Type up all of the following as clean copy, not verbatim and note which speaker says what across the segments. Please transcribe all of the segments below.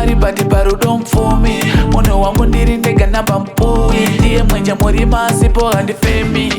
Speaker 1: mari bati parudom for me. Mono wangu ndiri ndega namba mpui. Ndiye mwenye muri masipo handi femi.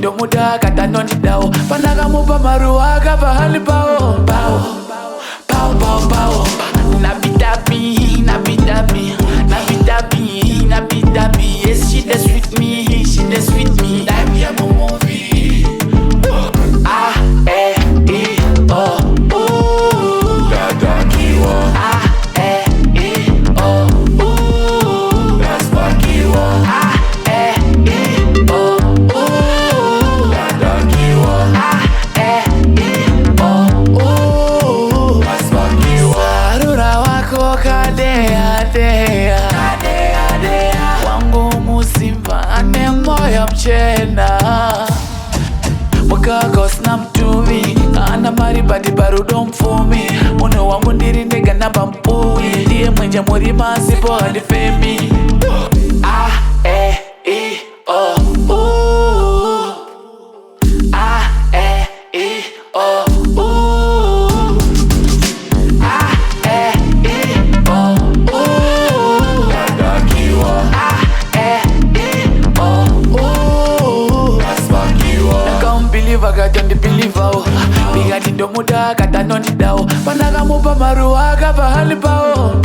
Speaker 1: Ndo muda kata nondi dao Panaka mupa maruaka pahali pao Pao, pao, pao, pao Nabitabi, nabitabi Nabitabi, nabitabi Yes, she does with me, she does with me Like we have a movie Dada kiwa That's Pakiwa wangu musimba ane moyo mchena Wakakos na mtumi ana mari bati barudo mfumi. Mono wangu ndiri ndega namba mpui. Ndiye mwenye muri masipo hadi femi. Don't believe how Biga dindo muda kata nondi dao Panaka mupa maruaka pahali pao